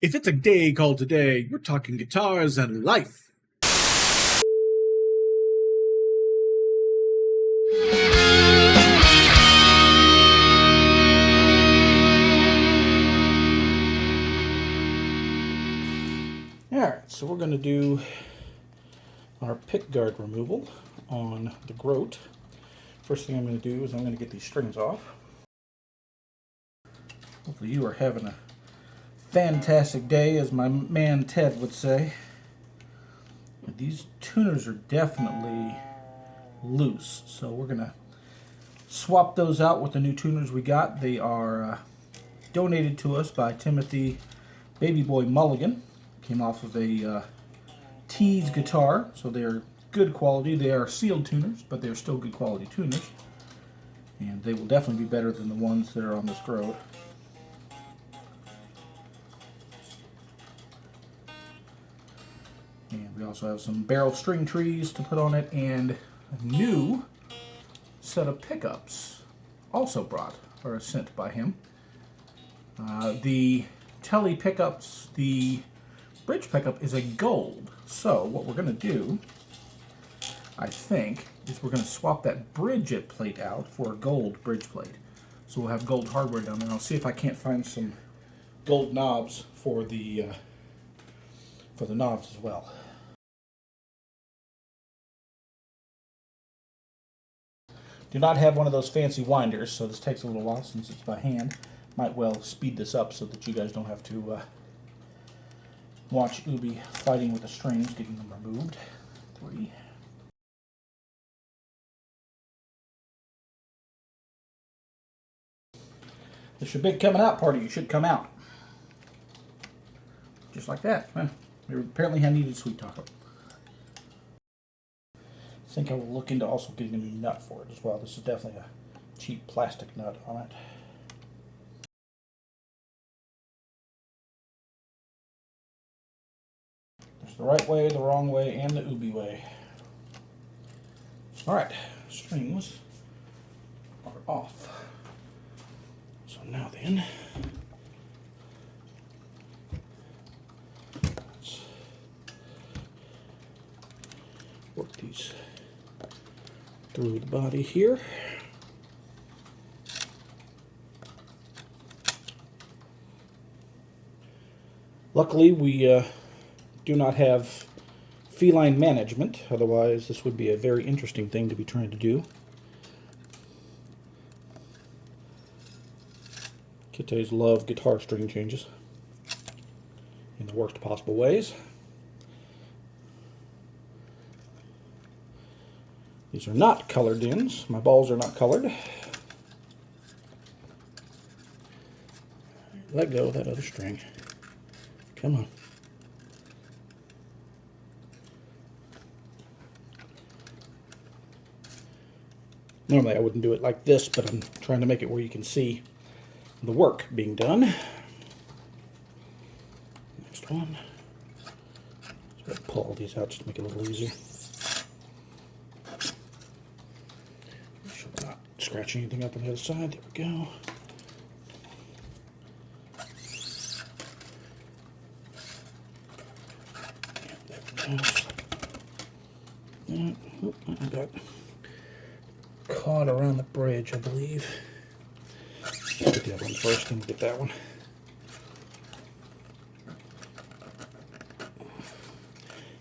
If it's a day called today, we're talking guitars and life. Alright, so we're going to do our pickguard removal on the Grote. First thing I'm going to do is I'm going to get these strings off. Hopefully you are having a fantastic day, as my man Ted would say. These tuners are definitely loose, so we're going to swap those out with the new tuners we got. They are donated to us by Timothy Baby Boy Mulligan. Came off of a T's guitar, so they're good quality. They are sealed tuners, but they're still good quality tuners. And they will definitely be better than the ones that are on this Grote. And we also have some barrel string trees to put on it, and a new set of pickups also brought or sent by him. The Tele pickups, the bridge pickup is a gold. So what we're going to do, I think, is we're going to swap that bridge plate out for a gold bridge plate. So we'll have gold hardware down there. I'll see if I can't find some gold knobs for the knobs as well. Do not have one of those fancy winders, so this takes a little while since it's by hand. Might well speed this up so that you guys don't have to watch Ubie fighting with the strings, getting them removed. 3. This your big coming out party. You should come out. Just like that. Apparently I needed sweet taco. I think I will look into also getting a new nut for it as well. This is definitely a cheap plastic nut on it. There's the right way, the wrong way, and the Ubie way. Alright, strings are off. So now then, let's work these through the body here. Luckily, we do not have feline management, otherwise this would be a very interesting thing to be trying to do. Kittes love guitar string changes in the worst possible ways. These are not colored ends. My balls are not colored. Let go of that other string. Come on. Normally I wouldn't do it like this, but I'm trying to make it where you can see the work being done. Next one. Let's pull all these out just to make it a little easier. Make sure we're not scratching anything up on the other side. There we go. I got caught around the bridge, I believe. Get the other one first, then we'll get that one.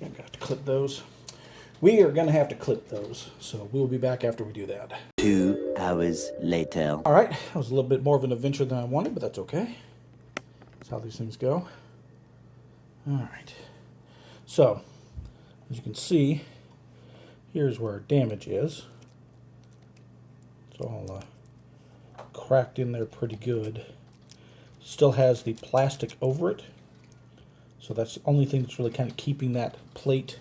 I've got to clip those. We are going to have to clip those, so we'll be back after we do that. 2 hours later. Alright, that was a little bit more of an adventure than I wanted, but that's okay. That's how these things go. Alright. So, as you can see, here's where our damage is. It's all cracked in there pretty good. Still has the plastic over it, so that's the only thing that's really kind of keeping that plate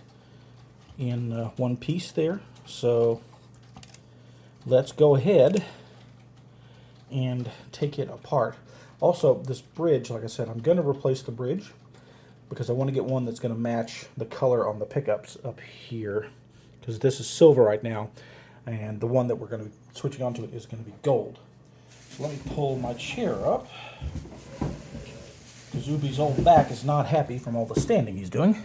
in one piece there. So let's go ahead and take it apart. Also, this bridge, like I said, I'm going to replace the bridge because I want to get one that's going to match the color on the pickups up here, because this is silver right now, and the one that we're going to be switching onto is going to be gold. So let me pull my chair up, because because Ubie's old back is not happy from all the standing he's doing.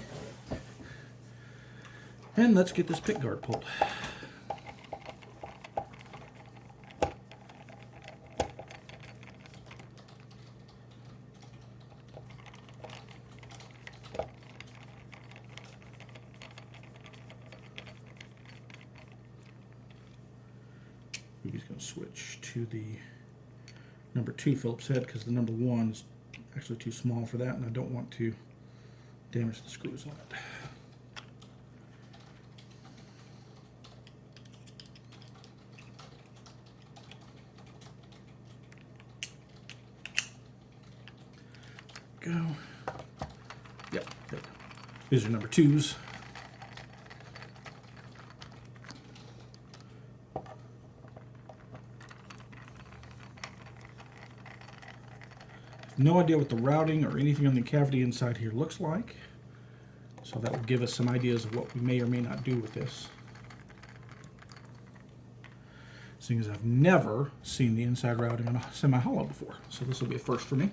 And let's get this pickguard pulled. Ubie's going to switch to the number 2 Phillips head because the number 1 is actually too small for that, and I don't want to damage the screws on it. Go. Yep, there. These are number 2s. No idea what the routing or anything on the cavity inside here looks like, so that will give us some ideas of what we may or may not do with this. Seeing as I've never seen the inside routing on a semi-hollow before, so this will be a first for me.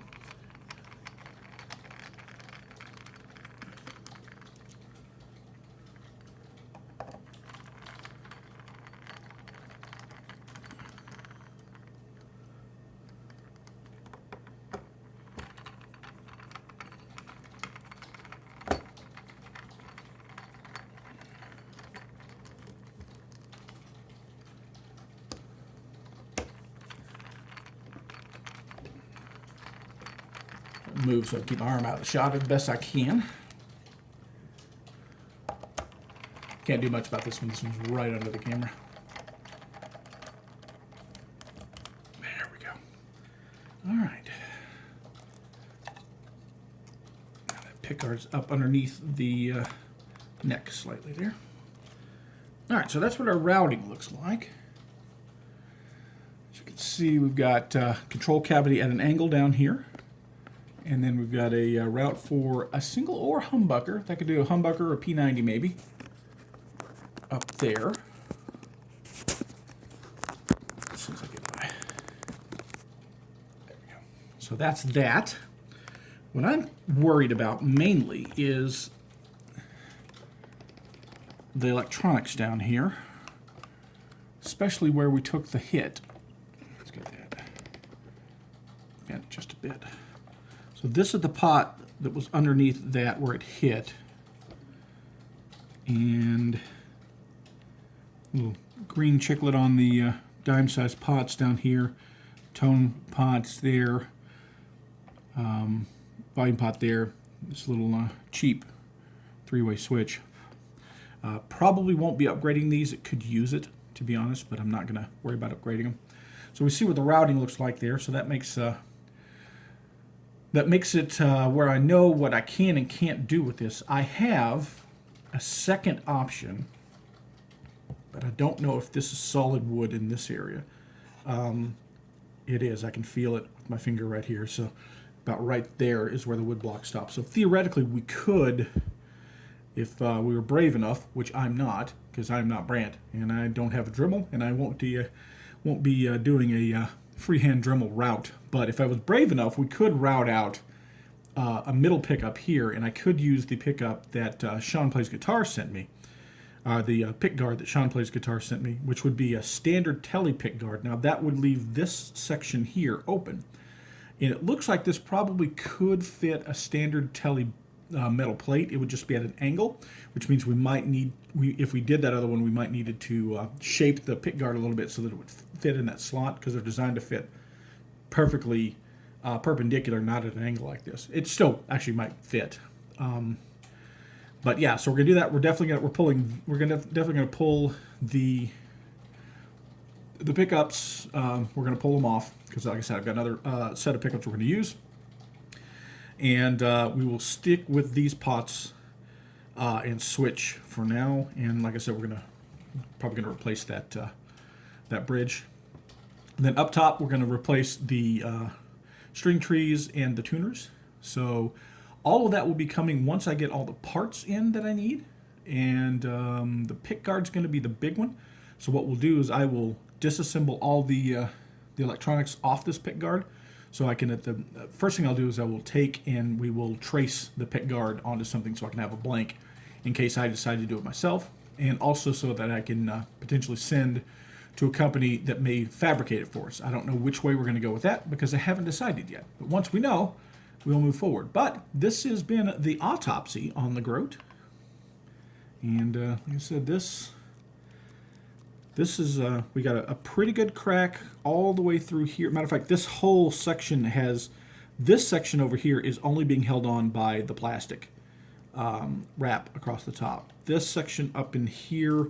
Move so I keep my arm out of the shot as best I can. Can't do much about this one. This one's right under the camera. There we go. All right. Now that pickguard's up underneath the neck slightly there. All right, so that's what our routing looks like. As you can see, we've got control cavity at an angle down here. And then we've got a route for a single or humbucker. That could do a humbucker or a P90 maybe. Up there. As soon as I get by. There we go. So that's that. What I'm worried about mainly is the electronics down here. Especially where we took the hit. Let's get that. Bent just a bit. So this is the pot that was underneath that where it hit. And little green chiclet on the dime-sized pots down here. Tone pots there. Volume pot there. This little cheap 3-way switch. Probably won't be upgrading these. It could use it, to be honest, but I'm not going to worry about upgrading them. So we see what the routing looks like there. So that makes it where I know what I can and can't do with this. I have a second option, but I don't know if this is solid wood in this area. It is. I can feel it with my finger right here. So about right there is where the wood block stops. So theoretically, we could, if we were brave enough, which I'm not, because I'm not Brandt, and I don't have a Dremel, and I won't be doing a freehand Dremel route. But if I was brave enough, we could route out a middle pickup here, and I could use the pickup that Sean Plays Guitar sent me, the pickguard that Sean Plays Guitar sent me, which would be a standard Tele pickguard. Now that would leave this section here open, and it looks like this probably could fit a standard Tele metal plate. It would just be at an angle, which means we might need, if we did that other one, we might needed to shape the pickguard a little bit so that it would fit in that slot, because they're designed to fit perfectly perpendicular, not at an angle like this. It still actually might fit. But yeah, so we're gonna do that. We're definitely gonna pull the pickups. We're gonna pull them off because, like I said, I've got another set of pickups we're gonna use, and we will stick with these pots and switch for now. And like I said, we're probably gonna replace that that bridge. And then up top, we're gonna replace the string trees and the tuners. So all of that will be coming once I get all the parts in that I need. And the pickguard's going to be the big one. So what we'll do is I will disassemble all the electronics off this pickguard So I can, the first thing I'll do is I will take and we will trace the Pickguard onto something so I can have a blank in case I decide to do it myself, and also so that I can potentially send to a company that may fabricate it for us. I don't know which way we're going to go with that because I haven't decided yet. But once we know, we'll move forward. But this has been the autopsy on the Grote. And like I said, this is, we got a pretty good crack all the way through here. Matter of fact, this whole section has, this section over here is only being held on by the plastic wrap across the top. This section up in here,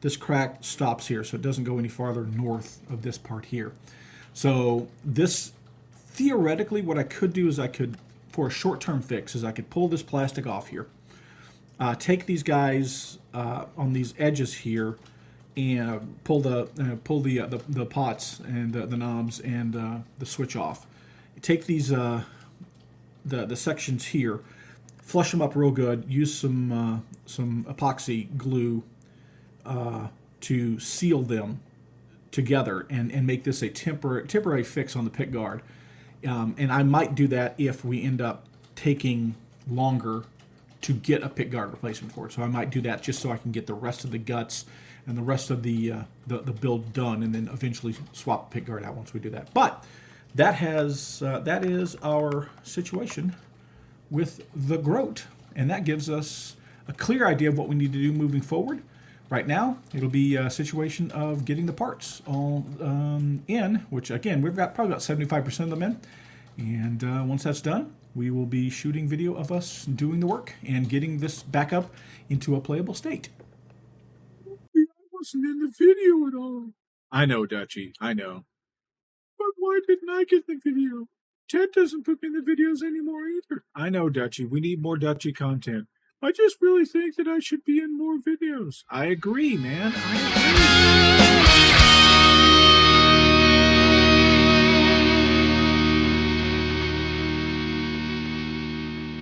this crack stops here, so it doesn't go any farther north of this part here. So this, theoretically, what I could do is I could, for a short-term fix, is I could pull this plastic off here, take these guys on these edges here, and pull the pots and the knobs and the switch off. Take these the sections here, flush them up real good. Use some epoxy glue to seal them together and make this a temporary fix on the Pickguard. And I might do that if we end up taking longer to get a Pickguard replacement for it. So I might do that just so I can get the rest of the guts and the rest of the build done, and then eventually swap the Pickguard out once we do that. But that is our situation with the Grote, and that gives us a clear idea of what we need to do moving forward. Right now, it'll be a situation of getting the parts all in, which again, we've got probably about 75% of them in. And once that's done, we will be shooting video of us doing the work and getting this back up into a playable state. I wasn't in the video at all. I know, Dutchy, I know. But why didn't I get the video? Ted doesn't put me in the videos anymore either. I know, Dutchy. We need more Dutchy content. I just really think that I should be in more videos. I agree, man. I agree.